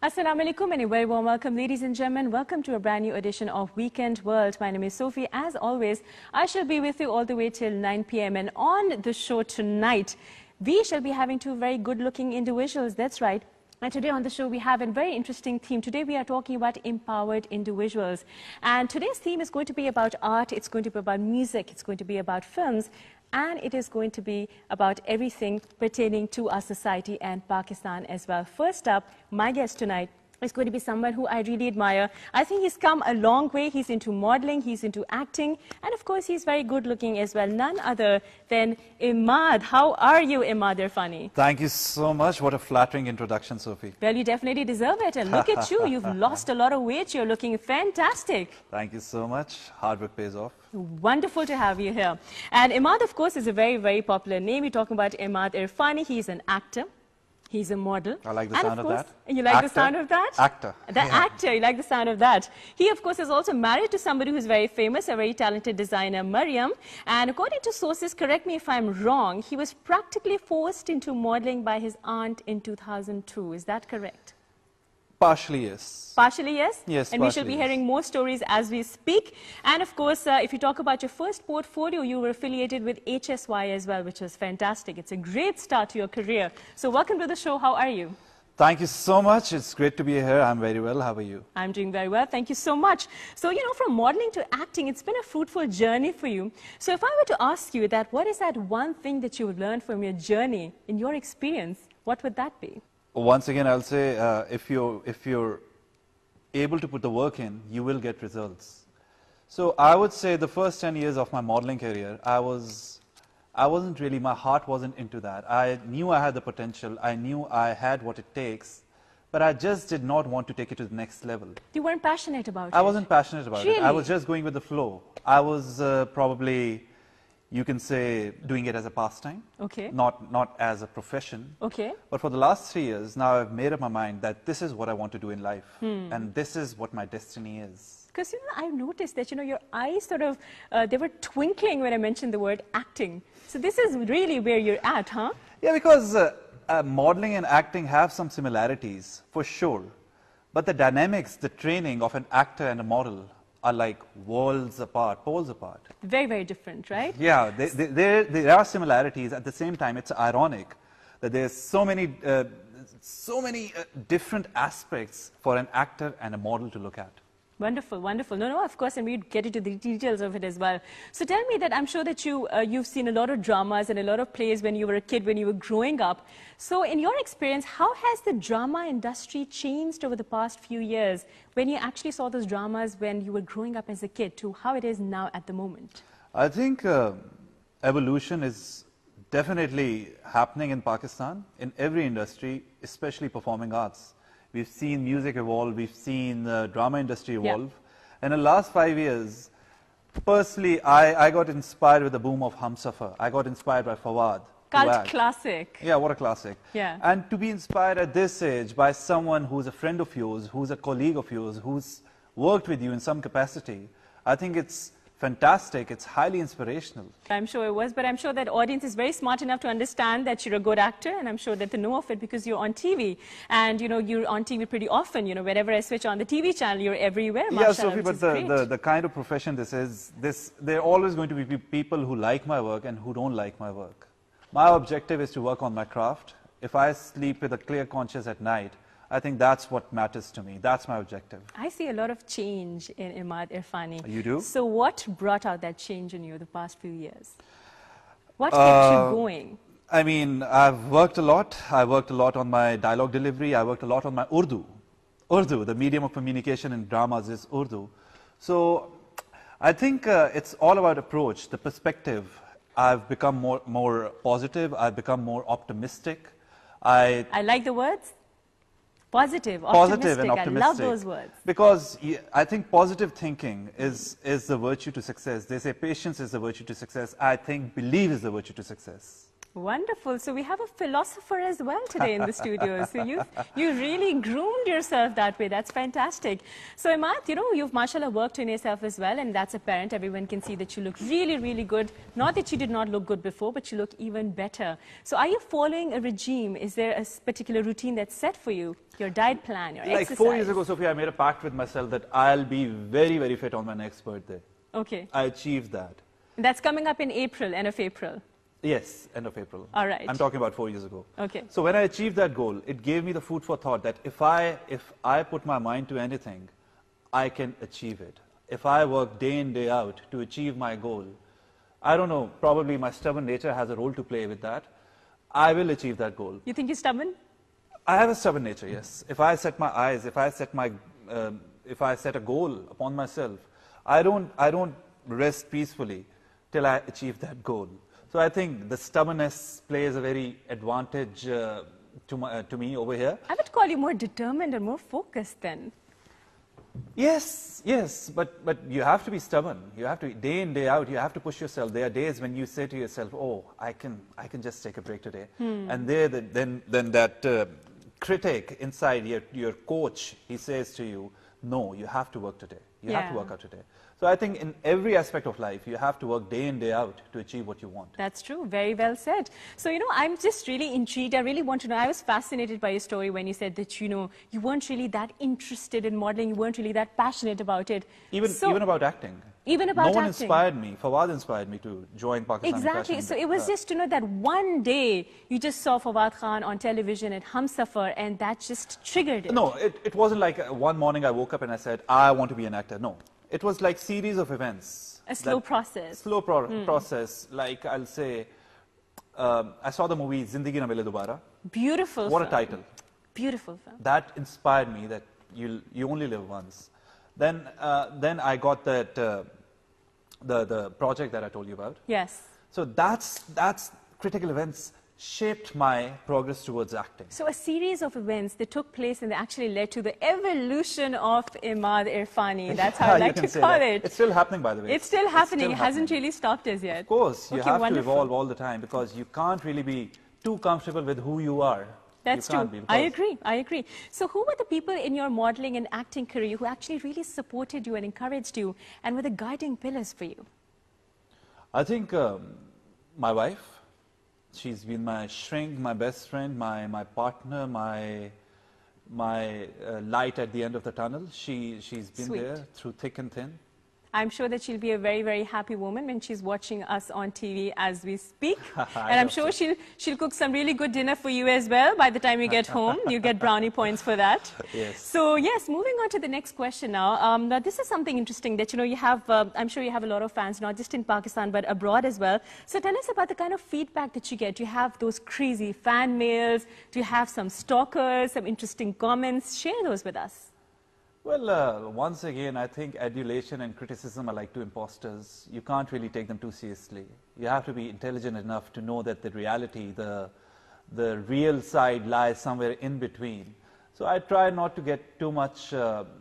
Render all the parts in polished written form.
Assalamu alaikum and a very warm welcome, ladies and gentlemen. Welcome to a brand new edition of Weekend World. My name is Sophie. As always, I shall be with you all the way till 9 p.m. And on the show tonight, we shall be having two very good-looking individuals. That's right. And today on the show, we have a very interesting theme. Today, we are talking about empowered individuals. And today's theme is going to be about art. It's going to be about music. It's going to be about films. And it is going to be about everything pertaining to our society and Pakistan as well. First up, my guest tonight is going to be someone who I really admire. I think he's come a long way. He's into modeling, he's into acting, and of course, he's very good looking as well. None other than Imad. How are you, Imad Irfani? Thank you so much. What a flattering introduction, Sophie. Well, you definitely deserve it. And look at you. You've lost a lot of weight. You're looking fantastic. Thank you so much. Hard work pays off. Wonderful to have you here. And Imad, of course, is a very, very popular name. We're talking about Imad Irfani. He's an actor. He's a model. I like the sound of that. You like the sound of that? Actor. The actor, you like the sound of that. He, of course, is also married to somebody who's very famous, a very talented designer, Mariam. And according to sources, correct me if I'm wrong, he was practically forced into modeling by his aunt in 2002. Is that correct? Partially, yes. Partially, yes? Yes, and we shall be hearing more stories as we speak. And of course, if you talk about your first portfolio, you were affiliated with HSY as well, which was fantastic. It's a great start to your career. So welcome to the show. How are you? Thank you so much. It's great to be here. I'm very well. How are you? I'm doing very well. Thank you so much. So, you know, from modeling to acting, it's been a fruitful journey for you. So if I were to ask you that, what is that one thing that you would learn from your journey, in your experience, what would that be? Once again, I'll say, if you're able to put the work in, you will get results. So I would say the first 10 years of my modeling career, I wasn't really, my heart wasn't into that. I knew I had the potential. I knew I had what it takes, but I just did not want to take it to the next level. You weren't passionate about it? I wasn't passionate about Really? it. I was just going with the flow. I was probably, you can say, doing it as a pastime, okay, not as a profession. Okay. But for the last 3 years, now I've made up my mind that this is what I want to do in life, and this is what my destiny is. Because, you know, I've noticed that, you know, your eyes sort of, they were twinkling when I mentioned the word acting. So this is really where you're at, huh? Yeah, because modeling and acting have some similarities, for sure. But the dynamics, the training of an actor and a model are like worlds apart, poles apart. Very, very different, right? Yeah, there are similarities. At the same time, it's ironic that there's so many different aspects for an actor and a model to look at. Wonderful, wonderful. No, of course, and we'd get into the details of it as well. So tell me that I'm sure that you've seen a lot of dramas and a lot of plays when you were a kid, when you were growing up. So in your experience, how has the drama industry changed over the past few years when you actually saw those dramas when you were growing up as a kid to how it is now at the moment? I think evolution is definitely happening in Pakistan, in every industry, especially performing arts. We've seen music evolve, we've seen the drama industry evolve. Yeah. And in the last 5 years, personally, I got inspired with the boom of Humsafar. I got inspired by Fawad. Cult classic. Yeah, what a classic. Yeah. And to be inspired at this age by someone who's a friend of yours, who's a colleague of yours, who's worked with you in some capacity, I think it's fantastic. It's highly inspirational. I'm sure it was, but I'm sure that audience is very smart enough to understand that you're a good actor, and I'm sure that they know of it because you're on TV. And, you know, you're on TV pretty often. You know, whenever I switch on the TV channel, you're everywhere. Yeah, Sophie, but the kind of profession this is, there are always going to be people who like my work and who don't like my work. My objective is to work on my craft. If I sleep with a clear conscience at night, I think that's what matters to me. That's my objective. I see a lot of change in Imad Irfani. You do? So what brought out that change in you the past few years? What kept you going? I mean, I've worked a lot. I worked a lot on my dialogue delivery. I worked a lot on my Urdu. Urdu, the medium of communication in dramas is Urdu. So I think it's all about approach, the perspective. I've become more positive. I've become more optimistic. I like the words. Positive, optimistic. And optimistic. I love those words. Because I think positive thinking is the virtue to success. They say patience is the virtue to success. I think belief is the virtue to success. Wonderful. So we have a philosopher as well today in the studio. So you really groomed yourself that way. That's fantastic. So Imad, you know, you've mashallah worked on yourself as well, and that's apparent. Everyone can see that you look really, really good. Not that you did not look good before, but you look even better. So are you following a regime? Is there a particular routine that's set for you? Your diet plan, your exercise? Like 4 years ago, Sophia, I made a pact with myself that I'll be very, very fit on my next birthday. Okay. I achieved that. That's coming up in April, end of April. Yes, end of April. All right. I'm talking about 4 years ago. Okay. So when I achieved that goal, it gave me the food for thought that if I put my mind to anything, I can achieve it. If I work day in, day out to achieve my goal, I don't know, probably my stubborn nature has a role to play with that. I will achieve that goal. You think you're stubborn? I have a stubborn nature, yes. If I set my eyes, if I set a goal upon myself, I don't rest peacefully till I achieve that goal. So I think the stubbornness plays a very advantage to me over here. I would call you more determined and more focused then. Yes, yes, but you have to be stubborn. You have to, day in, day out, you have to push yourself. There are days when you say to yourself, oh, I can just take a break today. And then that critic inside, your coach, he says to you, no, you have to work today. You have to work out today. So I think in every aspect of life, you have to work day in, day out to achieve what you want. That's true. Very well said. So, you know, I'm just really intrigued. I really want to know. I was fascinated by your story when you said that, you know, you weren't really that interested in modeling. You weren't really that passionate about it. Even about acting. Even about acting. No one inspired me. Fawad inspired me to join Pakistani Exactly. fashion. So it was just, you know, that one day you just saw Fawad Khan on television at Humsafar and that just triggered it. No, it wasn't like one morning I woke up and I said, I want to be an actor. No. It was like series of events. A slow process. Slow process. Like I'll say, I saw the movie Zindagi Na Mile Dobara. Beautiful What film. a title. Beautiful film. That inspired me that you only live once. Then I got that the project that I told you about. Yes. So that's critical events shaped my progress towards acting. So a series of events that took place and they actually led to the evolution of Imad Irfani. That's how I like to call it. It's still happening, by the way. It's still happening. It hasn't really stopped as yet. Of course, you have wonderful. to evolve all the time because you can't really be too comfortable with who you are. That's true. I agree. So who were the people in your modeling and acting career who actually really supported you and encouraged you and were the guiding pillars for you? I think my wife. She's been my shrink, my best friend, my partner, my light at the end of the tunnel. She's been there through thick and thin. I'm sure that she'll be a very, very happy woman when she's watching us on TV as we speak. And I'm sure she'll cook some really good dinner for you as well by the time you get home. You get brownie points for that. Yes. So yes, moving on to the next question now. Now this is something interesting that, you know, you have, I'm sure you have a lot of fans, not just in Pakistan, but abroad as well. So tell us about the kind of feedback that you get. Do you have those crazy fan mails? Do you have some stalkers, some interesting comments? Share those with us. Well, once again, I think adulation and criticism are like two imposters. You can't really take them too seriously. You have to be intelligent enough to know that the reality, the real side lies somewhere in between. So I try not to get too much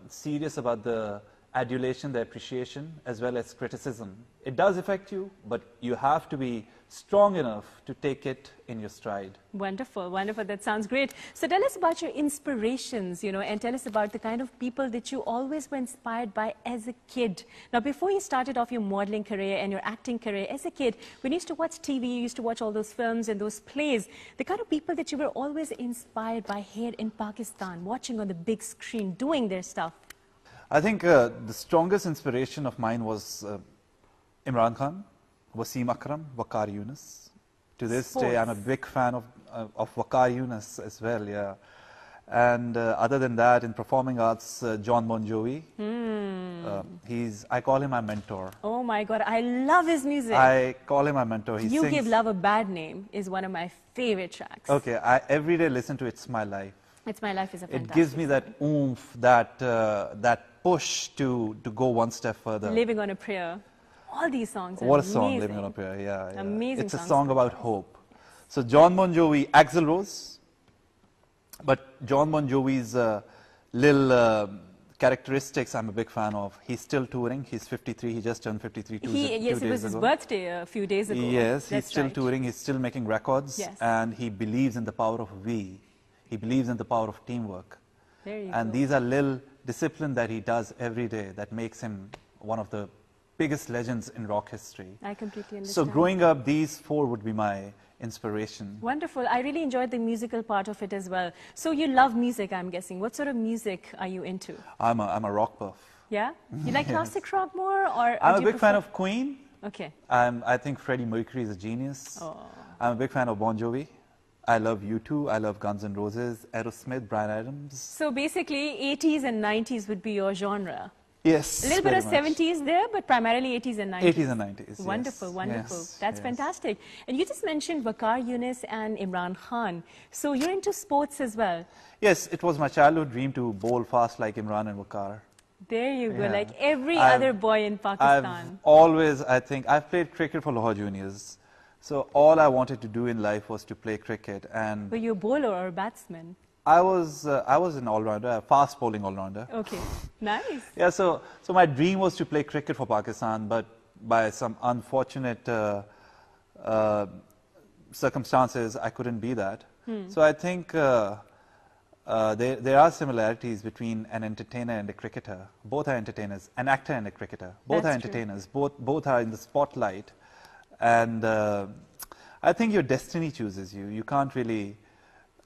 serious about the adulation, the appreciation, as well as criticism. It does affect you, but you have to be strong enough to take it in your stride. Wonderful, wonderful. That sounds great. So tell us about your inspirations, you know, and tell us about the kind of people that you always were inspired by as a kid. Now, before you started off your modeling career and your acting career as a kid, when you used to watch TV, you used to watch all those films and those plays, the kind of people that you were always inspired by here in Pakistan, watching on the big screen, doing their stuff. I think the strongest inspiration of mine was Imran Khan, Wasim Akram, Waqar Yunus. To this day, I'm a big fan of Waqar Yunus as well, yeah. And other than that, in performing arts, John Bon Jovi. I call him my mentor. Oh my God, I love his music. I call him my mentor. He You sings, Give Love a Bad Name is one of my favorite tracks. Okay, I every day listen to It's My Life. It's My Life is a fantastic It gives me that oomph, that push to go one step further. Living on a Prayer. All these songs are What a amazing. song, Living on a Prayer, yeah. Amazing It's a songs. song about hope. So John Bon Jovi, Axl Rose, but John Bon Jovi's little characteristics I'm a big fan of. He's still touring. He's 53. He just turned 53 two days ago. Yes, it was his birthday a few days ago. Yes, That's he's still right. touring. He's still making records. Yes. And he believes in the power of we. He believes in the power of teamwork. There you And go. these are little discipline that he does every day that makes him one of the biggest legends in rock history. I completely understand. So growing up, these four would be my inspiration. Wonderful. I really enjoyed the musical part of it as well. So you love music, I'm guessing. What sort of music are you into? I'm a rock buff. Yeah? You like classic rock more? Or I'm do a you big fan prefer- of Queen. Okay. I think Freddie Mercury is a genius. Oh. I'm a big fan of Bon Jovi. I love U2. I love Guns N' Roses, Aerosmith, Bryan Adams. So basically, 80s and 90s would be your genre. Yes, A little bit very of much. 70s there, but primarily 80s and 90s. 80s and 90s. Wonderful, yes, wonderful. yes, That's yes. fantastic. And you just mentioned Waqar Younis and Imran Khan. So you're into sports as well. Yes, it was my childhood dream to bowl fast like Imran and Waqar. There you go, Yeah. like every I've- other boy in I've Pakistan. always, I've played cricket for Lahore Juniors. So all I wanted to do in life was to play cricket. And Were you a bowler or a batsman? I was an all-rounder, a fast bowling all-rounder. Okay, nice. Yeah, so my dream was to play cricket for Pakistan, but by some unfortunate circumstances, I couldn't be that. So I think there are similarities between an entertainer and a cricketer. Both are entertainers, an actor and a cricketer. Both That's are true. entertainers. Both are in the spotlight. And I think your destiny chooses you. You can't really...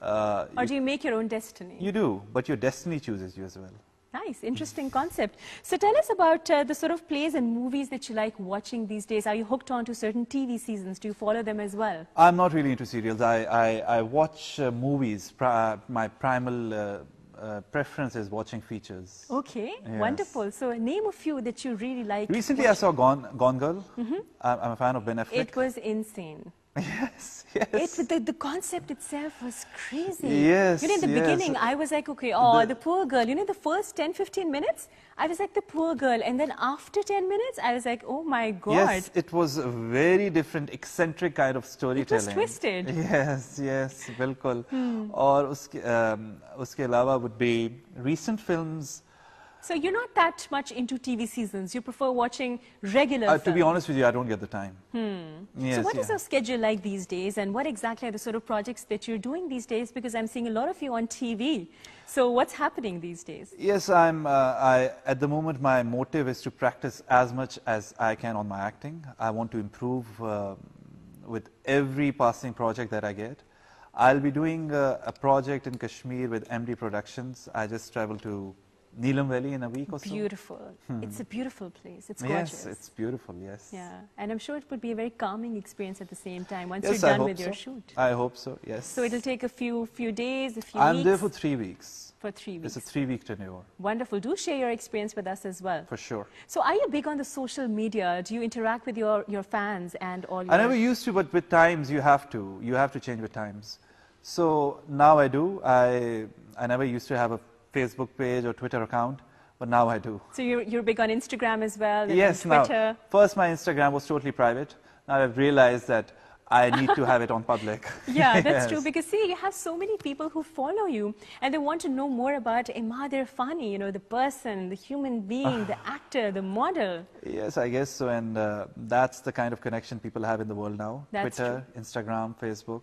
Or do you make your own destiny? You do, but your destiny chooses you as well. Nice, interesting concept. So tell us about the sort of plays and movies that you like watching these days. Are you hooked on to certain TV seasons? Do you follow them as well? I'm not really into serials. I watch movies. My primal preference is watching features. Okay, Yes. wonderful. So name a few that you really like. Recently, I saw Gone Girl. I'm a fan of Ben Affleck. It was insane. Yes, yes. The concept itself was crazy. Yes, You know, in the yes. beginning, I was like, okay, oh, the poor girl. You know, the first 10, 15 minutes, I was like, the poor girl. And then after 10 minutes, I was like, oh my God. Yes, it was a very different, eccentric kind of storytelling. twisted. Yes, yes, बिल्कुल. और उसके अलावा would be recent films. So you're not that much into TV seasons. You prefer watching regular films. To be honest with you, I don't get the time. Yes, So what is yeah. your schedule like these days, and what exactly are the sort of projects that you're doing these days? Because I'm seeing a lot of you on TV. So what's happening these days? Yes, at the moment, my motive is to practice as much as I can on my acting. I want to improve with every passing project that I get. I'll be doing a project in Kashmir with MD Productions. I just traveled to Neelam Valley in a week or so. Beautiful. It's a beautiful place. It's gorgeous. Yes, it's beautiful, yes. Yeah, and I'm sure it would be a very calming experience at the same time once Yes, you're I done hope with your so. shoot. I hope so, yes. So it'll take a few days, a few I'm weeks. there for 3 weeks. For 3 weeks. It's a 3-week tenure, Wonderful. Do share your experience with us as well. for sure. So are you big on the social media? Do you interact with your fans and all your... I never used to, but with times you have to. You have to change with times. So now I do. I never used to have a Facebook page or Twitter account, but now I do. So you're big on Instagram as well, and Yes, on Twitter. now, first my Instagram was totally private. Now I've realized that I need to have it on public. Yeah, that's Yes. true. Because see, you have so many people who follow you and they want to know more about Imad Irfani, you know, the person, the human being, the actor, the model. Yes, I guess so. And that's the kind of connection people have in the world now. That's Twitter, Instagram, Facebook.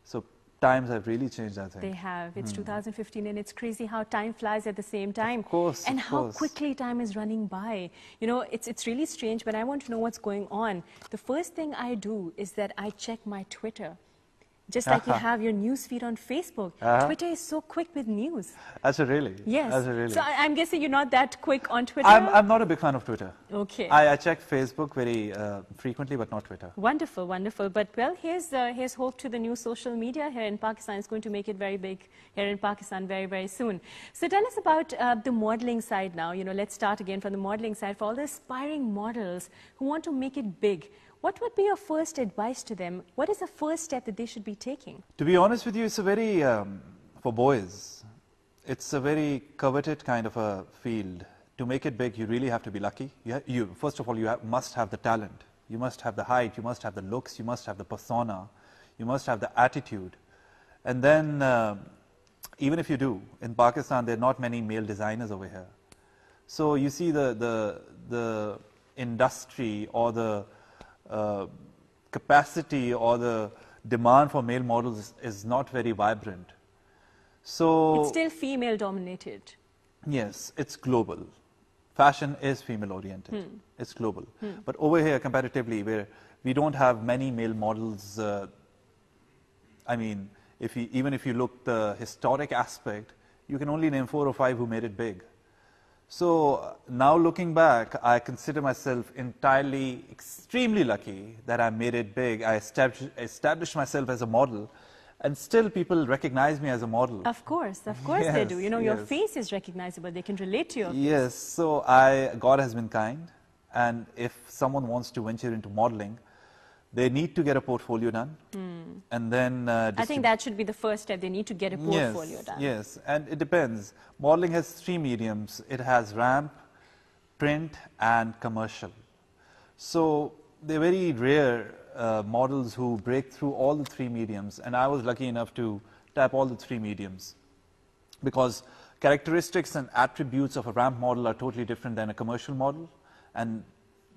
So times have really changed, I think. They have. It's 2015 and it's crazy how time flies at the same time. Of course, and of how course. quickly time is running by. You know, it's really strange. When I want to know what's going on, the first thing I do is that I check my Twitter. Just like you have your news feed on Facebook. Twitter is so quick with news. That's a really? Yes. That's a really? So I'm guessing you're not that quick on Twitter? I'm not a big fan of Twitter. Okay. I check Facebook very frequently, but not Twitter. Wonderful, wonderful. But well, here's hope to the new social media here in Pakistan. It's going to make it very big here in Pakistan very, very soon. So tell us about the modeling side now. You know, let's start again from the modeling side. For all the aspiring models who want to make it big, what would be your first advice to them? What is the first step that they should be taking? To be honest with you, it's a very, for boys, it's a very coveted kind of a field. To make it big, you really have to be lucky. First of all, you must have the talent. You must have the height. You must have the looks. You must have the persona. You must have the attitude. And then, even if you do, in Pakistan, there are not many male designers over here. So you see the industry or the capacity or the demand for male models is not very vibrant. So It's still female dominated. yes, it's global. Fashion is female oriented. It's global. But over here, comparatively, where we don't have many male models, I mean, even if you look the historic aspect, you can only name 4 or 5 who made it big. So now looking back, I consider myself entirely, extremely lucky that I made it big. I established myself as a model, and still people recognize me as a model. Of course they do. You know, your face is recognizable. They can relate to your face. Yes, so God has been kind, and if someone wants to venture into modeling, they need to get a portfolio done, and then I think that should be the first step. They need to get a portfolio done. Yes, and it depends. Modeling has 3 mediums. It has ramp, print, and commercial. So they're very rare models who break through all the 3 mediums, and I was lucky enough to tap all the 3 mediums, because characteristics and attributes of a ramp model are totally different than a commercial model, and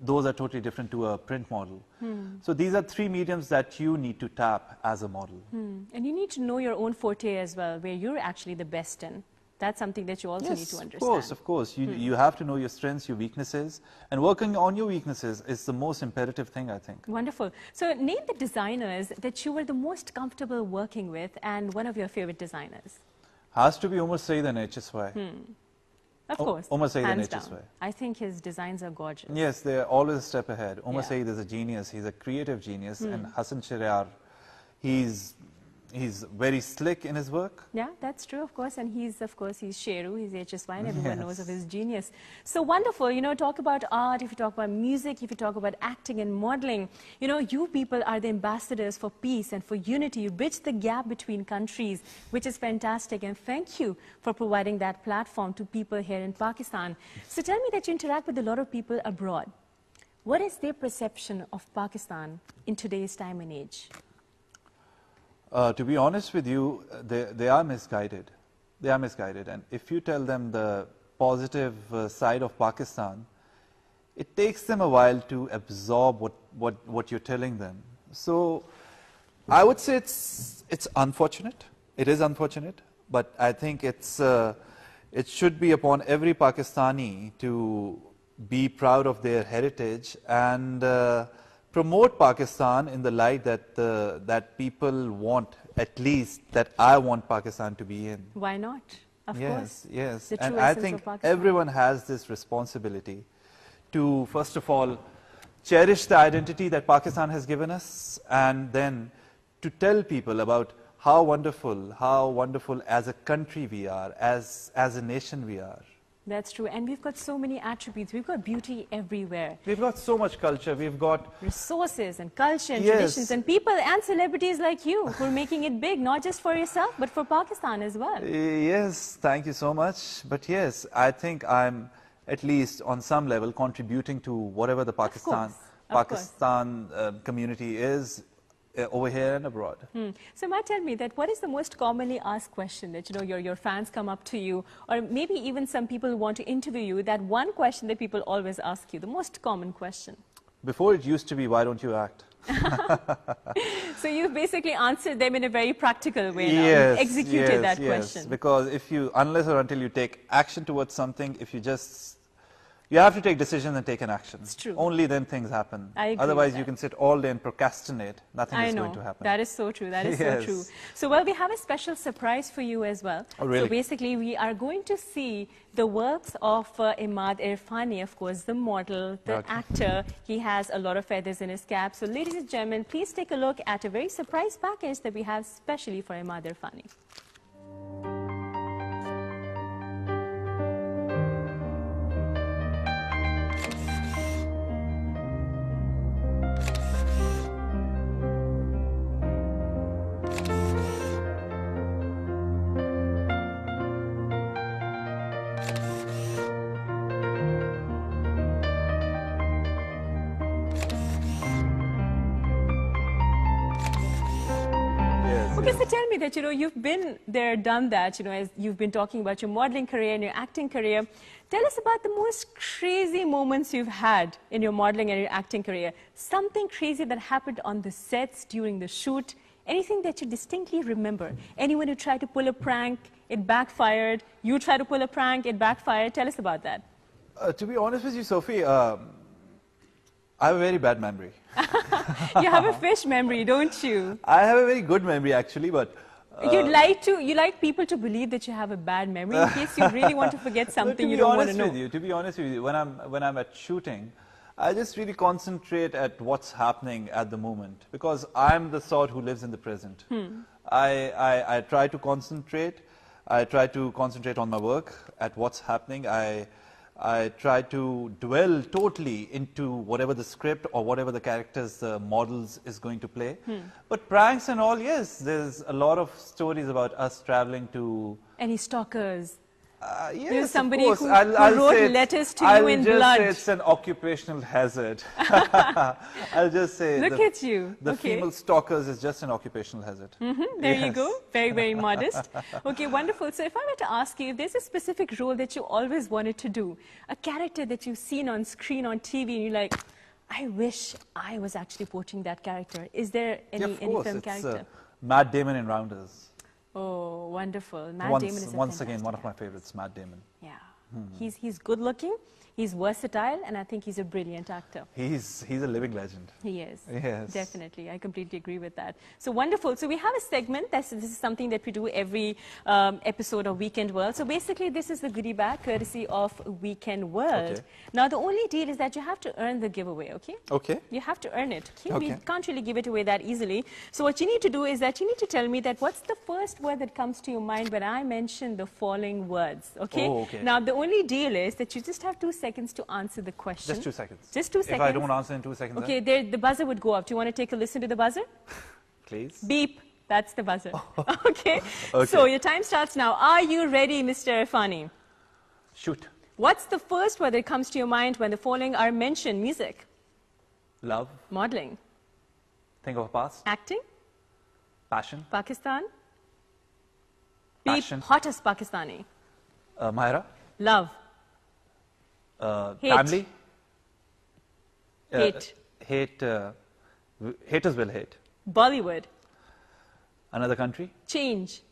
those are totally different to a print model. So these are 3 mediums that you need to tap as a model. And you need to know your own forte as well, where you're actually the best in. That's something that you also need to understand. Of course. You have to know your strengths, your weaknesses, and working on your weaknesses is the most imperative thing, I think. Wonderful. So name the designers that you were the most comfortable working with and one of your favorite designers. Has to be Umar Saeed and HSY. Of course, Umar Saeed and hands HSY. down. I think his designs are gorgeous. Yes, they're always a step ahead. Umar Yeah. Saeed is a genius. He's a creative genius. And Hassan Shariar, he's very slick in his work. Yeah, that's true, of course. And he's Sheru, he's HSY, and everyone knows of his genius. So wonderful, you know, talk about art, if you talk about music, if you talk about acting and modeling, you know, you people are the ambassadors for peace and for unity. You bridge the gap between countries, which is fantastic. And thank you for providing that platform to people here in Pakistan. So tell me that you interact with a lot of people abroad. What is their perception of Pakistan in today's time and age? To be honest with you, they are misguided. They are misguided. And if you tell them the positive side of Pakistan, it takes them a while to absorb what you're telling them. So I would say it's unfortunate. It is unfortunate. But I think it should be upon every Pakistani to be proud of their heritage and promote Pakistan in the light that people want, at least that I want Pakistan to be in. Why not? Of course. Yes, The and true I essence think of Pakistan. everyone has this responsibility to, first of all, cherish the identity that Pakistan has given us, and then to tell people about how wonderful as a country we are, as a nation we are. That's true. And we've got so many attributes. We've got beauty everywhere. We've got so much culture. We've got Resources and culture and Yes. traditions and people and celebrities like you who are making it big, not just for yourself, but for Pakistan as well. Yes, thank you so much. But yes, I think I'm at least on some level contributing to whatever the Pakistan course. community is over here and abroad. So Matt, tell me that what is the most commonly asked question that your fans come up to you, or maybe even some people who want to interview you, that one question that people always ask you, the most common question? Before it used to be, why don't you act? So you've basically answered them in a very practical way now. Yes, You've executed that yes. question. Because unless or until you take action towards something, you have to take decisions and take an action. It's true. Only then things happen. I agree Otherwise, with you that. can sit all day and procrastinate. Nothing I is know. going to happen. That is so true. That is so Yes. true. So, well, we have a special surprise for you as well. Oh, really? So, basically, we are going to see the works of Imad Irfani, of course, the model, the Okay. actor. He has a lot of feathers in his cap. So, ladies and gentlemen, please take a look at a very surprise package that we have specially for Imad Irfani. Yes, Okay, yes. so tell me that, you've been there, done that, as you've been talking about your modeling career and your acting career. Tell us about the most crazy moments you've had in your modeling and your acting career. Something crazy that happened on the sets during the shoot. Anything that you distinctly remember? Anyone who tried to pull a prank, it backfired. You tried to pull a prank, it backfired. Tell us about that. To be honest with you, Sophie, I have a very bad memory. You have a fish memory, don't you? I have a very good memory, actually, but... you like people to believe that you have a bad memory in case you really want to forget something you don't want to know. To be honest with you, when I'm at shooting, I just really concentrate at what's happening at the moment, because I'm the sort who lives in the present. I try to concentrate. I try to concentrate on my work, at what's happening. I try to dwell totally into whatever the script or whatever the characters, the models is going to play. But pranks and all, yes, there's a lot of stories about us traveling to... Any stalkers? Yes, There's somebody of course. who wrote letters to you in blood. I'll just say it's an occupational hazard. I'll just say... Look at you. The female stalkers is just an occupational hazard. There you go. Very, very modest. Okay, wonderful. So if I were to ask you, if there's a specific role that you always wanted to do, a character that you've seen on screen, on TV, and you're like, I wish I was actually portraying that character. Is there any film character? Matt Damon in Rounders. Oh, wonderful. Matt Damon is once again, one of my favorites, Matt Damon. Yeah. He's good looking, he's versatile, and I think he's a brilliant actor. He's a living legend. He is. Yes. Definitely. I completely agree with that. So wonderful. So we have a segment. This is something that we do every episode of Weekend World. So basically, this is the goodie bag courtesy of Weekend World. Okay. Now, the only deal is that you have to earn the giveaway, okay? Okay. You have to earn it, okay? Okay. We can't really give it away that easily. So what you need to do is that you need to tell me that what's the first word that comes to your mind when I mention the following words, okay? Oh, okay. Now, the only deal is that you just have 2 seconds to answer the question. Just 2 seconds. Just 2 seconds. If I don't answer in 2 seconds, okay, the buzzer would go up. Do you want to take a listen to the buzzer? Please. Beep. That's the buzzer. Okay. So your time starts now. Are you ready, Mr. Irfani? Shoot. What's the first word that comes to your mind when the following are mentioned? Music. Love. Modeling. Think of a past. Acting. Passion. Pakistan. Beep. Passion. Hottest Pakistani. Myra. Love. Hate. Family. Hate. Haters will hate. Bollywood. Another country. Change.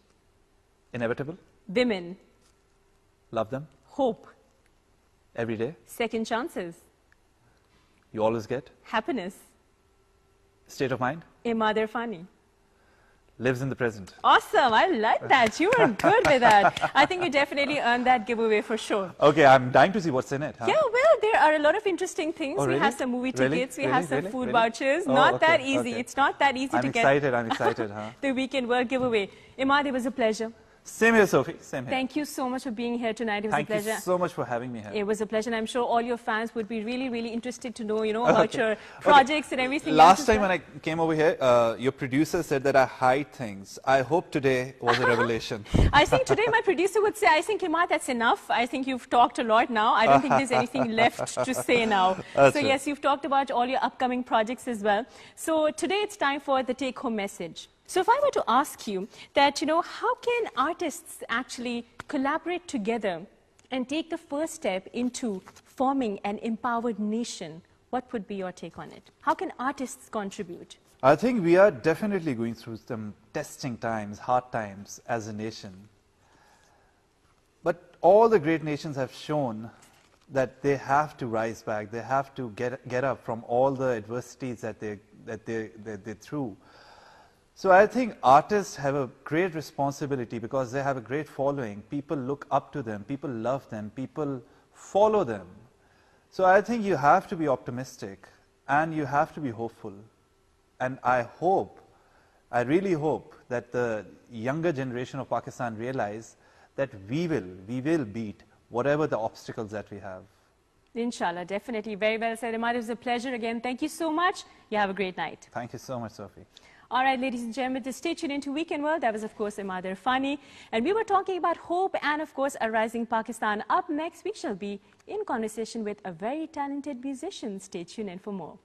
Inevitable. Women. Love them. Hope. Every day. Second chances. You always get. Happiness. State of mind. Imad Irfani. Lives in the present. Awesome. I like that. You were good with that. I think you definitely earned that giveaway for sure. Okay, I'm dying to see what's in it. Huh? Yeah, well, there are a lot of interesting things. Oh, really? We have some movie tickets. We have some food vouchers. Oh, not okay, that easy. okay. It's not that easy to get. I'm excited, huh? The Weekend World giveaway. Imad, it was a pleasure. Same here, Sophie. Same here. Thank you so much for being here tonight. It was a pleasure. Thank you so much for having me here. It was a pleasure. And I'm sure all your fans would be really, really interested to know, about your projects and everything. Last time when I came over here, your producer said that I hide things. I hope today was a revelation. I think today my producer would say, I think, Imad, that's enough. I think you've talked a lot now. I don't think there's anything left to say now. So yes, you've talked about all your upcoming projects as well. So today it's time for the take-home message. So if I were to ask you that, how can artists actually collaborate together and take the first step into forming an empowered nation, what would be your take on it? How can artists contribute? I think we are definitely going through some testing times, hard times as a nation. But all the great nations have shown that they have to rise back. They have to get up from all the adversities that they threw. So I think artists have a great responsibility because they have a great following. People look up to them, people love them, people follow them. So I think you have to be optimistic and you have to be hopeful. And I really hope that the younger generation of Pakistan realize that we will beat whatever the obstacles that we have. Inshallah, definitely. Very well said, Imad. It was a pleasure again. Thank you so much. You have a great night. Thank you so much, Sophie. All right, ladies and gentlemen, just stay tuned into Weekend World. That was, of course, Imad Irfani. And we were talking about hope and, of course, a rising Pakistan. Up next, we shall be in conversation with a very talented musician. Stay tuned in for more.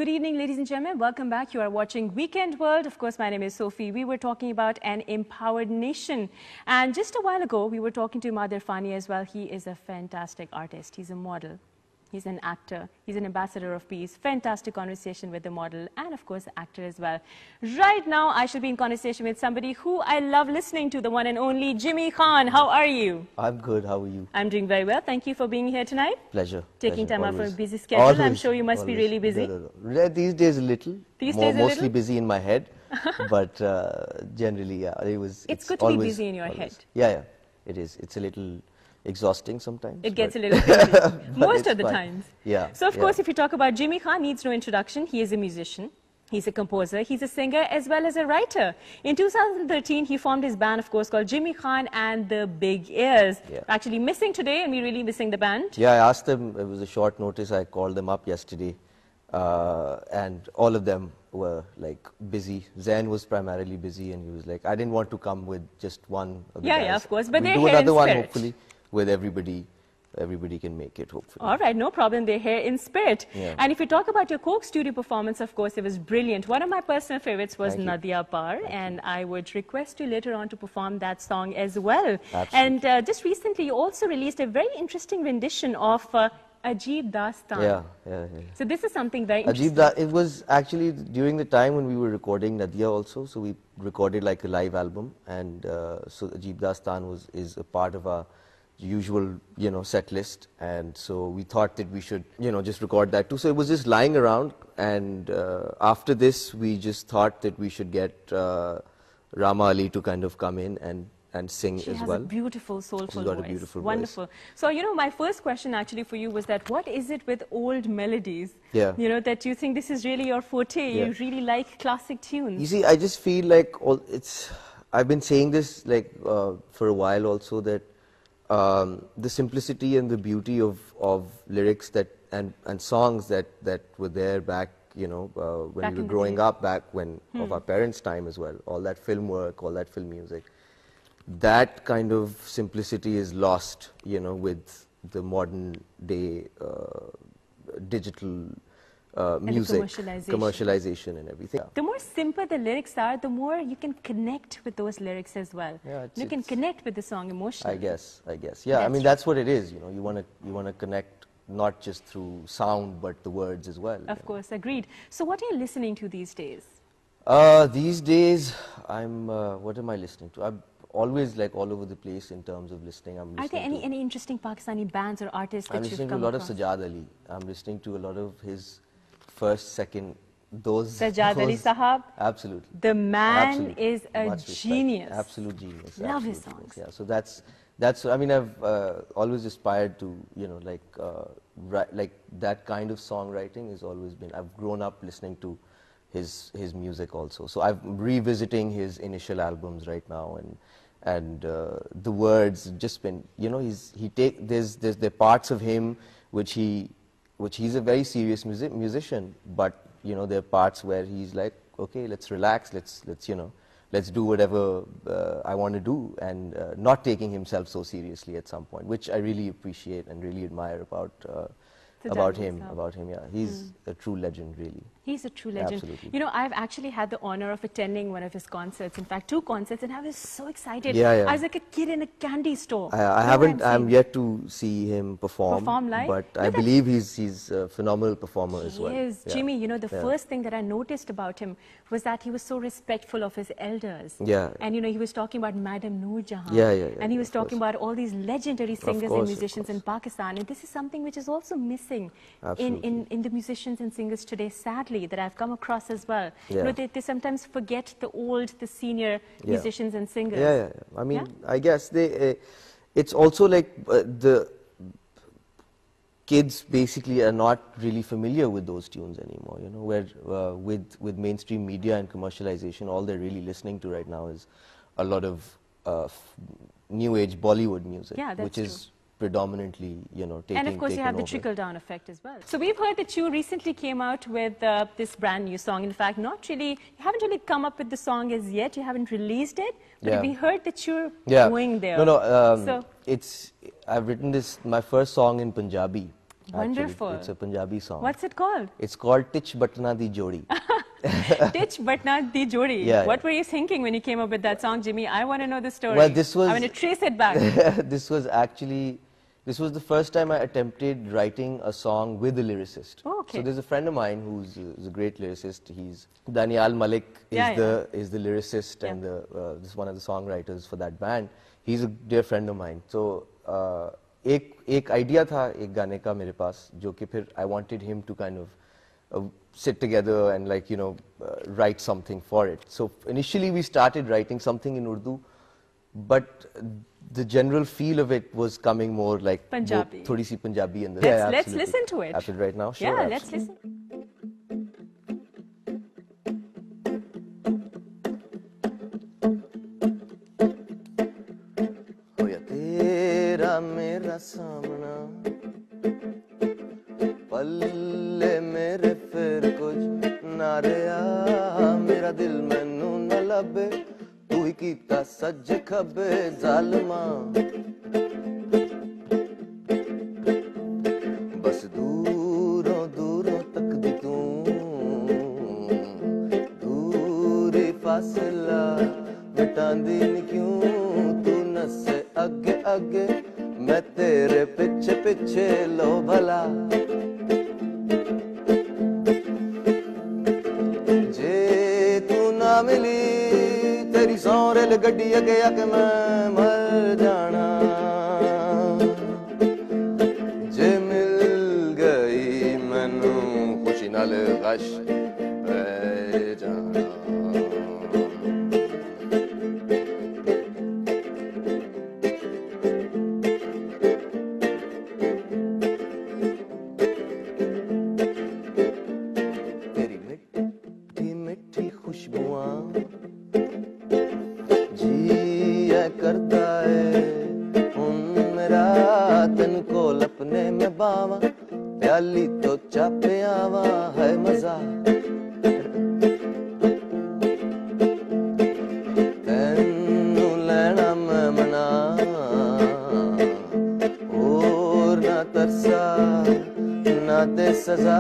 Good evening, ladies and gentlemen. Welcome back. You are watching Weekend World. Of course, my name is Sophie. We were talking about an empowered nation. And just a while ago, we were talking to Irfani as well. He is a fantastic artist. He's a model. He's an actor. He's an ambassador of peace. Fantastic conversation with the model and, of course, the actor as well. Right now, I shall be in conversation with somebody who I love listening to, the one and only Jimmy Khan. How are you? I'm good. How are you? I'm doing very well. Thank you for being here tonight. Pleasure. Taking Pleasure. time out Always. from a busy schedule. Always. I'm sure you must be Always. really busy. No. These days a little. These days a mostly little? busy in my head, but generally, yeah, It's good to be busy in your head. Yeah, it is. It's a little exhausting sometimes. It gets a little crazy. Most of the fine. times. Yeah. So, of course, if you talk about Jimmy Khan, needs no introduction. He is a musician. He's a composer. He's a singer as well as a writer. In 2013, he formed his band, of course, called Jimmy Khan and the Big Ears. Yeah. Actually missing today, and we're really missing the band. Yeah, I asked them. It was a short notice. I called them up yesterday, and all of them were like busy. Zen was primarily busy, and he was like, I didn't want to come with just one of the guys. Yeah, of course. But we'll they're do here another in one, spirit. hopefully, with everybody. Everybody can make it, hopefully. All right, no problem. They're here in spirit. Yeah. And if you talk about your Coke studio performance, of course, it was brilliant. One of my personal favorites was Thank you. Nadia Par, and I would request you later on to perform that song as well. Absolutely. And just recently, you also released a very interesting rendition of Ajeeb Dastan. Yeah. So this is something very Ajeeb, interesting. it was actually during the time when we were recording Nadia also, so we recorded like a live album, and so Ajeeb Dastan is a part of our usual, set list, and so we thought that we should, just record that too. So it was just lying around, and after this, we just thought that we should get Rama Ali to kind of come in and sing She as has well. a beautiful, soulful She's got voice. a beautiful Wonderful. voice. So, my first question actually for you was that what is it with old melodies? Yeah. That you think this is really your forte? Yeah. You really like classic tunes? You see, I just feel like I've been saying this like for a while also, that the simplicity and the beauty of lyrics and songs that were there back, when Back we in were the growing day. up, back when of our parents' time as well. All that film work, all that film music, that kind of simplicity is lost, with the modern day digital music, commercialization and everything. The more simple the lyrics are, the more you can connect with those lyrics as well. Yeah, you can connect with the song emotionally. I guess. Yeah, I mean, that's what it is, you want to connect not just through sound, but the words as well. Of course, agreed. So what are you listening to these days? These days, what am I listening to? I'm always like all over the place in terms of listening. Are there any interesting Pakistani bands or artists that I'm you've listening to come a lot across? of Sajjad Ali. I'm listening to a lot of his first, second, those. Sajjad Ali Sahab? Absolutely. The man Absolutely. is a Much respect. genius. Absolute genius. Love his Absolute songs. genius. Yeah, so that's. I mean, I've always aspired to, like that kind of songwriting has always been. I've grown up listening to his music also. So I'm revisiting his initial albums right now, and the words just been. There are parts of him which he's a very serious musician, but there are parts where he's like, okay, let's relax, let's do whatever I want to do, and not taking himself so seriously at some point, which I really appreciate and really admire about him. Yeah, he's a true legend, really. He's a true legend. Absolutely. I've actually had the honor of attending one of his concerts. In fact, 2 concerts, and I was so excited. Yeah. I was like a kid in a candy store. I'm yet to see him perform live? but I believe he's a phenomenal performer as well. He is. Yeah. Jimmy, the first thing that I noticed about him was that he was so respectful of his elders. Yeah. And, he was talking about Madam Noor Jahan. Yeah. And he was Of talking course. about all these legendary singers course, and of musicians in Pakistan. And this is something which is also missing in the musicians and singers today, sadly, that I've come across as well. Yeah. They sometimes forget the senior musicians and singers. Yeah. I mean, I guess it's also like the kids basically are not really familiar with those tunes anymore, where with mainstream media and commercialization, all they're really listening to right now is a lot of new age Bollywood music, which is predominantly, taking And of course you have the over. trickle-down effect as well. So we've heard that you recently came out with this brand new song. In fact, you haven't really come up with the song as yet. You haven't released it, but we heard that you're going there. No, I've written my first song in Punjabi. Wonderful. Actually, it's a Punjabi song. What's it called? It's called Tich Batna Di Jodi. Tich Batna Di Jodi. Yeah, What yeah. were you thinking when you came up with that song, Jimmy? I want to know the story. Well, this was... I want to trace it back. This was the first time I attempted writing a song with a lyricist. Oh, okay. So there's a friend of mine who's a great lyricist. He's Daniel Malik is the lyricist and this one of the songwriters for that band. He's a dear friend of mine. So एक idea था एक गाने का मेरे पास जो कि फिर I wanted him to kind of sit together and like write something for it. So initially we started writing something in Urdu, but the general feel of it was coming more like Punjabi. थोड़ी सी Punjabi and Let's listen to it. After right now, sure. Yeah, absolutely. let's listen. होया तेरा मेरा सामना पल्ले मेरे फिर कुछ ना रहा मेरा दिल मैनू न लभे तू ही कीता सज्जे खबे जालमा बस दूरों दूरों तक दी तू दूरी फासला मिटांदी नी क्यों तू नसे अगे अगे मैं तेरे पीछे पीछे लो भला जे तू ना मिली तेरी सौरेल गड्डी अगे आके मैं मर जाना जे मिल गई मैनू खुशी नाल गश पै जाना करता है मेरा तन को लपने में बावा प्याली तो चापे आवा है मजा तेनू लेना मैं मना और ना तरसा ना दे सजा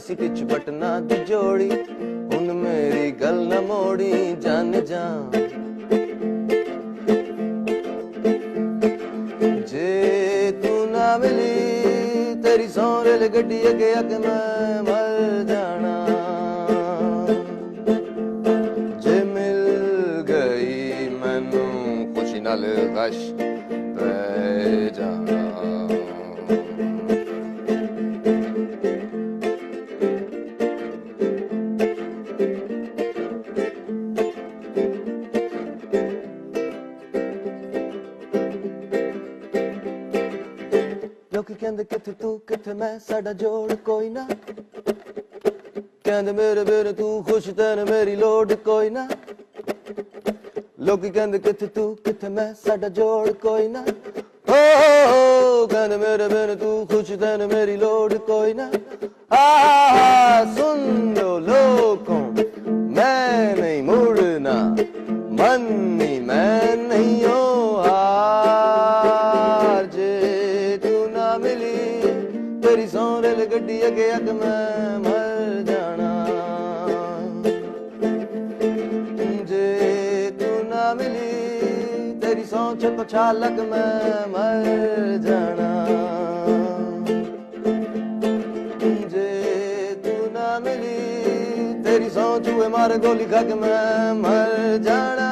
सी टिच बटना दी जोड़ी उन मेरी गल न मोड़ी जान जा मिली तेरी सौरेल गड्डी अगे आके मैं मर जाना जे मिल गई मैनू खुशी नाल गश पै जाना लोकी कहंदे किथे तू किथे मैं साडा जोड़ कोई ना कहंदे मेरे बिन तू खुश तेन मेरी लोड कोई ना लोकी कहंदे किथे तू किथे मैं साडा जोड़ कोई ना ओ कहंदे मेरे बिन तू खुश तेन मेरी लोड कोई ना सुन लो लोगों मैं नहीं मुड़ना मन्नी मैं नहीं हो हार जे मिली तेरी सौरेल गड्डी अगे अग मैं मर जाना जे तू ना मिली तेरी सौ छप छालक मैं मर जाना जे तू ना मिली तेरी सौ चूहे मारे गोली खा के मैं मर जाना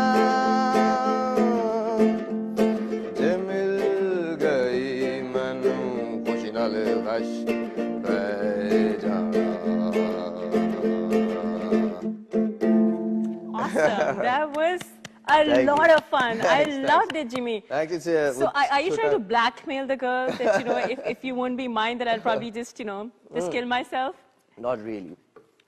Awesome. That was a lot of fun. I loved it, Jimmy. Thank you. So are you trying to blackmail the girls that, if you won't be mine, that I'll probably just, just kill myself? Not really.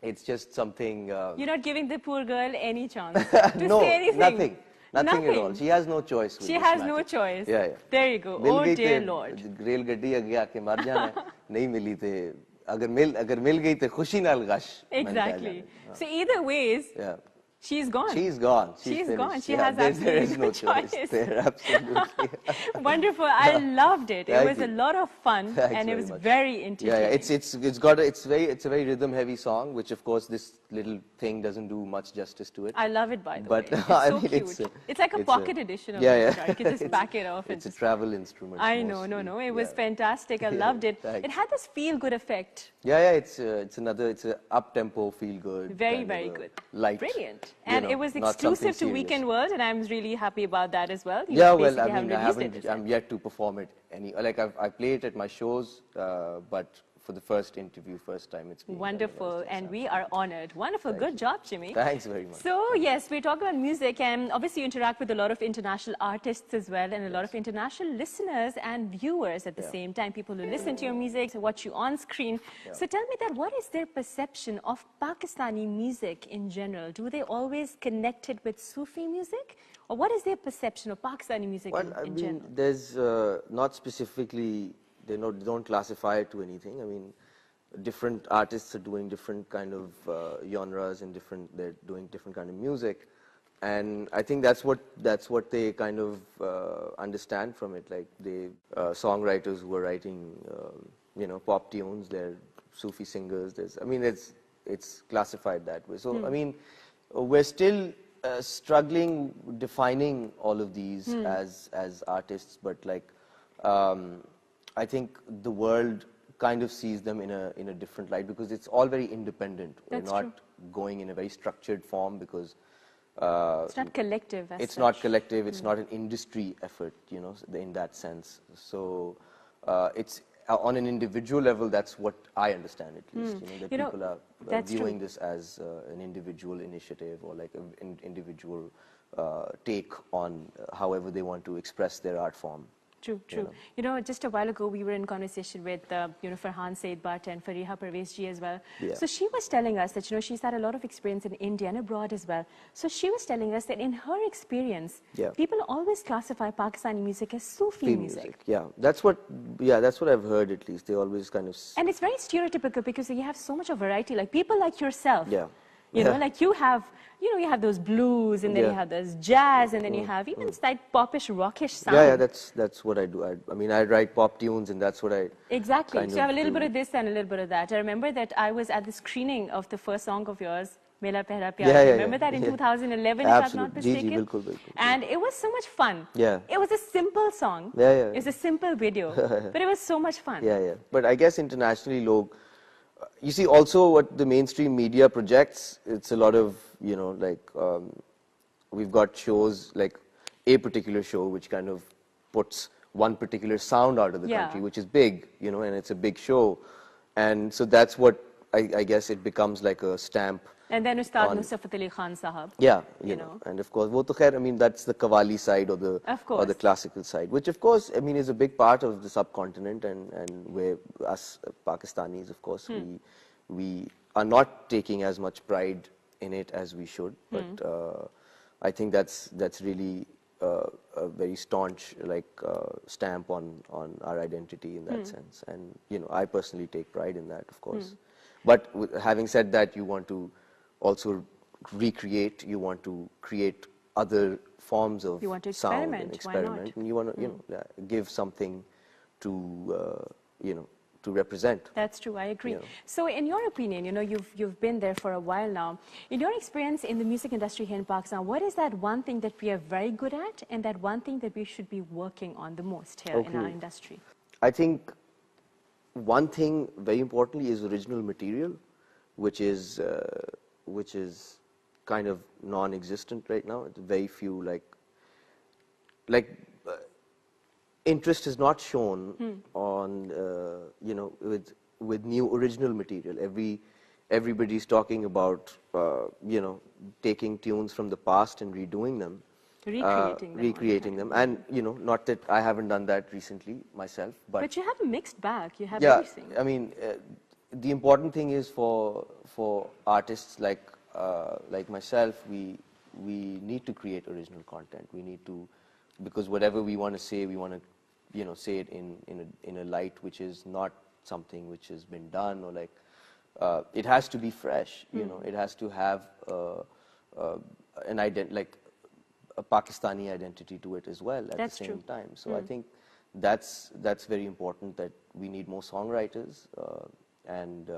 It's just something... You're not giving the poor girl any chance to no, say anything? Nothing at all. She has no choice. She has no choice. Yeah, yeah. There you go. Oh, dear Lord. Rail गड्डी आगे आके मर जाना नहीं मिली थे अगर मिल गई तो खुशी नाल गश Exactly. So either ways, She's gone. She's gone. She's finished. gone. She Yeah, has there absolutely is no choice. There, absolutely. Wonderful. I loved it. It Thank was a you. lot of fun, Thanks and it very was much. very entertaining. Yeah, it's a very rhythm heavy song, which of course this little thing doesn't do much justice to it. I love it, by the But, way. It's I so mean, cute. It's like a pocket edition of yeah, the guitar. You can just back it off. It's and a travel instrument. I know, no. It was fantastic. I loved it. Thanks. It had this feel-good effect. Yeah, it's a up-tempo, feel-good. Very, very good. Light. Brilliant. And it was not exclusive something to serious. Weekend World, and I'm really happy about that as well. You Yeah, basically well, I mean, released I'm yet to perform it. I play it at my shows, but for the first interview, first time it's been wonderful, and we are honored. Wonderful. Good job, Jimmy. Thanks very much. So, yes, we're talking about music, and obviously you interact with a lot of international artists as well, and a lot of international listeners and viewers at the same time, people who listen to your music, watch you on screen. So tell me that, what is their perception of Pakistani music in general? Do they always connect it with Sufi music? Or what is their perception of Pakistani music in general? There's not specifically, they don't classify it to anything. I mean, different artists are doing different kind of genres and they're doing different kind of music. And I think that's what they kind of understand from it. Like songwriters who are writing, pop tunes, they're Sufi singers. It's classified that way. So, I mean, we're still struggling defining all of these as artists, but I think the world kind of sees them in a different light because it's all very independent. That's We're not going in a very structured form because it's not collective. It's not collective. It's not an industry effort, in that sense. So it's on an individual level. That's what I understand, at least. That people are viewing this as an individual initiative or like an individual take on however they want to express their art form. True. Just a while ago, we were in conversation with, Farhan Said Bhatt and Fariha Parvez ji as well. Yeah. So she was telling us that, she's had a lot of experience in India and abroad as well. So she was telling us that in her experience, people always classify Pakistani music as Sufi music. Yeah, that's what I've heard, at least. They always kind of... And it's very stereotypical because you have so much of variety, like people like yourself. Yeah. Like you have those blues, and then you have those jazz, and then you have even slight popish, rockish sound. Yeah, that's what I do. I write pop tunes, and that's what I exactly. So you have a little bit of this and a little bit of that. I remember that I was at the screening of the first song of yours, Mela Pehla Pyar. Remember that in 2011, if I'm not mistaken? Bilkul. And it was so much fun. Yeah. It was a simple song. Yeah. It was a simple video, but it was so much fun. Yeah. But I guess internationally, you see, also what the mainstream media projects, it's a lot of, we've got shows like a particular show which kind of puts one particular sound out of the country, which is big, and it's a big show. And so that's what I guess it becomes like a stamp. And then Ustad Nusrat Ali Khan Sahab. Yeah, and of course, that's the Qawwali side or the classical side, which of course, is a big part of the subcontinent, and where us Pakistanis, of course, we are not taking as much pride in it as we should. But I think that's really a very staunch stamp on our identity in that sense. And I personally take pride in that, of course. But having said that, you want to also recreate, you want to create other forms of sound and experiment, and you want to give something to to represent. That's true, I agree. So in your opinion, you've been there for a while now. In your experience in the music industry here in Pakistan, what is that one thing that we are very good at, and that one thing that we should be working on the most here in our industry? I think one thing very importantly is original material, which is kind of non-existent right now. It's very few interest is not shown on with new original material. Everybody's talking about taking tunes from the past and redoing them, recreating them. And not that I haven't done that recently myself, but you have a mixed bag. You have everything. I mean, the important thing is for artists like myself, we need to create original content. We need to, because whatever we want to say, we want to say it in a light which is not something which has been done, or it has to be fresh. It has to have like a Pakistani identity to it as well at the same time. So I think that's very important, that we need more songwriters and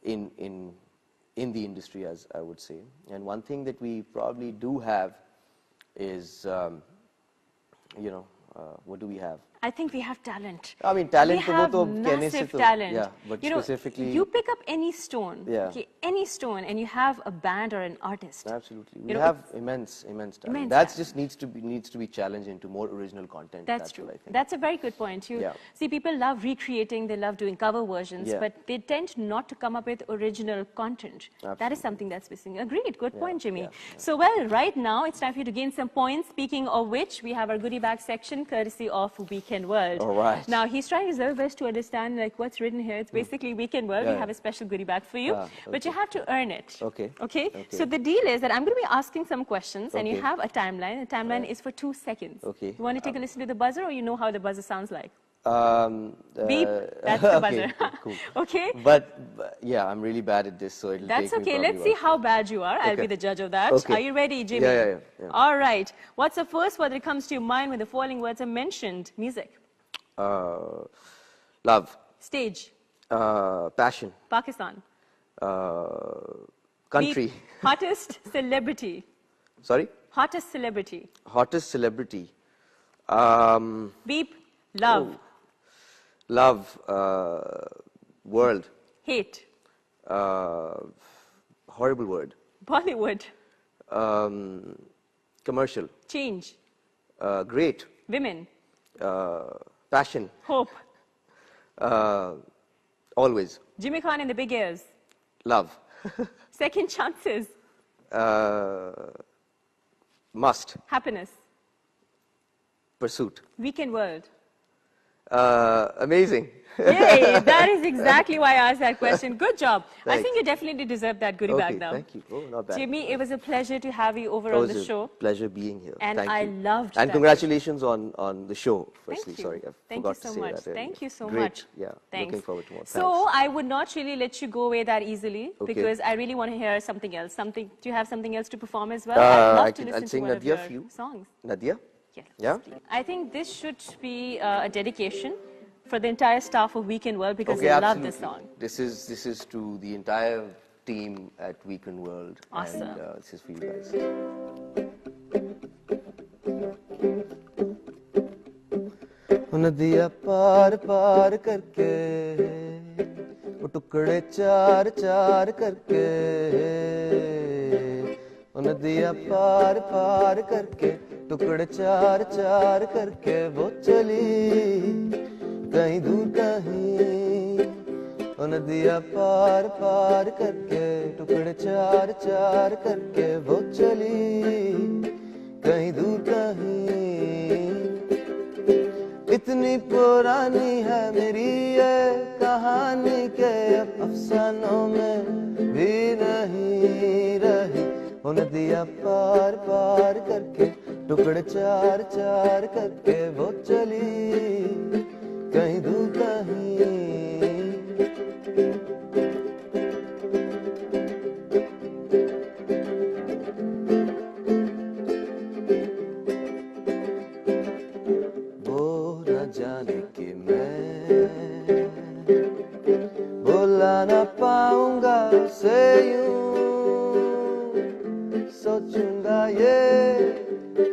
in the industry, as I would say. And one thing that we probably do have is, what do we have? I think we have talent. I mean, talent. We have massive talent. Yeah, but specifically, you pick up any stone, any stone, and you have a band or an artist. Absolutely, we have immense talent. That just needs to be challenged into more original content. That's true. I think. That's a very good point. See, people love recreating, they love doing cover versions, but they tend not to come up with original content. Absolutely. That is something that's missing. Agreed. Good point, Jimmy. So, well, right now it's time for you to gain some points. Speaking of which, we have our goodie bag section, courtesy of Weekend World. All right. Now, he's trying his very best to understand like what's written here. It's basically Weekend World. We have a special goodie bag for you, but you have to earn it. Okay. So the deal is that I'm going to be asking some questions, and you have a timeline. The timeline is for 2 seconds. You want to take a listen to the buzzer, or you know how the buzzer sounds like? Beep. That's the buzzer. Cool. Okay. But yeah, I'm really bad at this, so it'll That's take me okay. Let's see how bad you are. I'll be the judge of that. Are you ready, Jimmy? Yeah. All right. What's the first word that comes to your mind when the following words are mentioned? Music. Love. Stage. Passion. Pakistan. Country. Beep. Hottest celebrity. Sorry? Hottest celebrity. Hottest celebrity. Beep. Love. Oh. Love. World. Hate. Horrible word. Bollywood. Commercial. Change. Great. Women. Passion. Hope. Always. Jimmy Khan and the Big Ears. Love. Second chances. Must. Happiness. Pursuit. Weekend World. Amazing. Yay, that is exactly why I asked that question. Good job. Thanks. I think you definitely deserve that goodie bag now. Thank you. Oh, not bad. Jimmy, it was a pleasure to have you over on the show. Pleasure being here. And I loved And congratulations on the show, firstly. Sorry, I forgot to say that. Thank you so Great. much. Yeah, thanks. Looking forward to more. So I would not really let you go away that easily because I really want to hear something else. Do you have something else to perform as well? I'd love to listen to one of your songs. Nadia? Yes. Yeah? I think this should be a dedication for the entire staff of Weekend World because they love this song. This is to the entire team at Weekend World. Awesome. And this is for you guys. नदिया पार पार करके वो टुकड़े चार चार करके नदिया पार पार करके टुकड़े चार चार करके वो चली कहीं दूर कहीं नदिया पार पार करके टुकड़े चार चार करके वो चली कहीं दूर कहीं इतनी पुरानी है मेरी ये कहानी के अब अफसानों में भी नहीं रही नदिया पार पार करके टुकड़े चार चार करके वो चली कहीं दूर कहीं वो न जाने कि मैं भुला न पाऊंगा उसे यूं सोचूंगा ये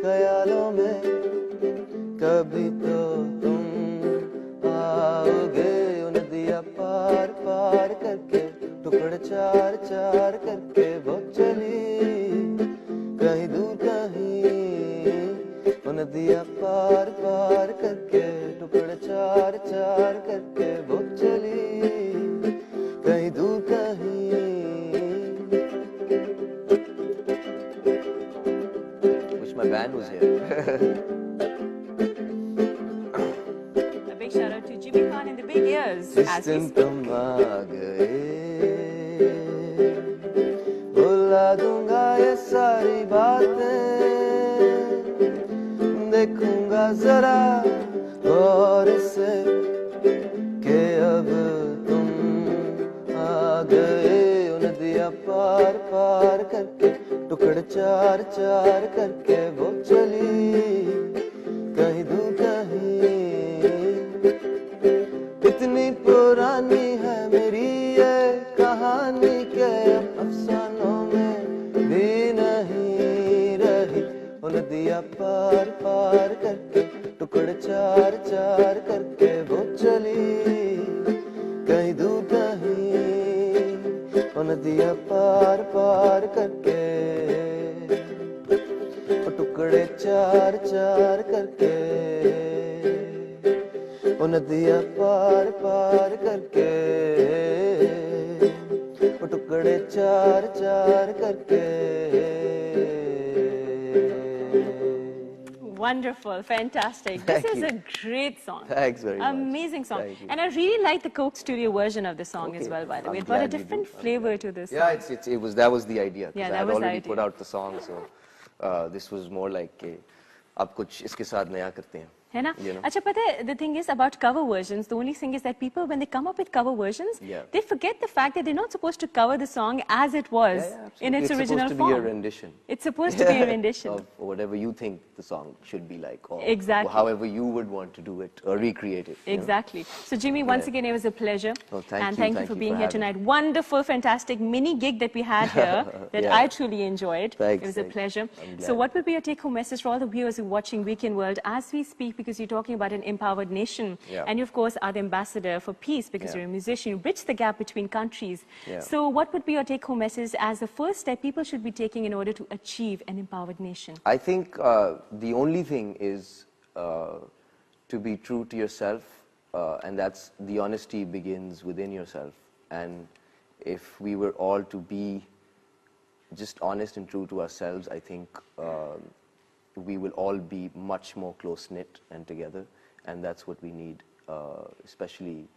ख्यालों में कभी तो तुम आओगे नदिया पार पार करके टुकड़े चार चार करके वो चली कहीं दूर कहीं नदिया पार पार करके टुकड़े चार चार करके वो चली कहीं दूर कहीं Wish my band was here. Shout out to Jimmy Khan and the Big Ears. As we तुम आ गए भुला दूंगा ये सारी बातें देखूंगा जरा और से कि अब तुम आ गए नदिया पार पार करके टुकड़े चार चार करके वो चली कहीं दूर कहीं कितनी पुरानी है मेरी ये कहानी के अफसानों में भी नहीं रही वो नदियाँ पार पार करके टुकड़े चार चार करके वो चली कहीं दूर कहीं वो नदियाँ पार पार करके वो टुकड़े चार चार करके वो नदियाँ पार पार करके वो टुकड़े चार चार करके Wonderful, fantastic. This is a great song. Thanks very much. Amazing song. And I really like the Coke Studio version of the song as well, by the way. It brought a different flavor to this song. Yeah, that was the idea. Yeah, I that had was the already idea. put out the song, so this was more like अब कुछ इसके साथ नया करते हैं. है ना? You know? अच्छा पता है, the thing is about cover versions, the only thing is that people, when they come up with cover versions, they forget the fact that they're not supposed to cover the song as it was in its original form. It's supposed to be a rendition. It's supposed to be a rendition. Of whatever you think the song should be like, or however you would want to do it, or recreate it. Exactly. So Jimmy, once again, it was a pleasure. Oh, and thank you for being here tonight. Wonderful, fantastic mini gig that we had here that I truly enjoyed. Thanks, it was a pleasure. So what will be your take-home message for all the viewers who are watching Weekend World as we speak, because you're talking about an empowered nation, and you of course are the ambassador for peace because you're a musician, you bridge the gap between countries. So what would be your take-home message as the first step people should be taking in order to achieve an empowered nation? I think the only thing is to be true to yourself, and that's the honesty begins within yourself. And if we were all to be just honest and true to ourselves, I think we will all be much more close-knit and together. And that's what we need, especially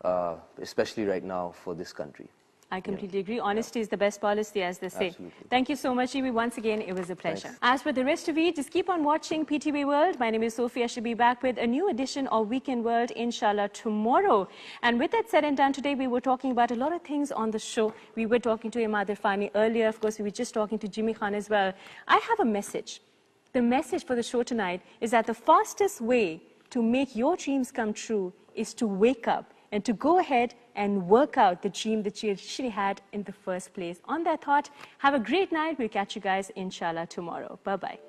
right now for this country. I completely agree. Honesty is the best policy, as they say. Absolutely. Thank you so much, Jimmy. Once again, it was a pleasure. As for the rest of you, just keep on watching PTV World. My name is Sophiya. I should be back with a new edition of Weekend World, inshallah, tomorrow. And with that said and done, today we were talking about a lot of things on the show. We were talking to Irfani earlier. Of course, we were just talking to Jimmy Khan as well. I have a message. The message for the show tonight is that the fastest way to make your dreams come true is to wake up and to go ahead and work out the dream that you actually had in the first place. On that thought, have a great night. We'll catch you guys, inshallah, tomorrow. Bye-bye.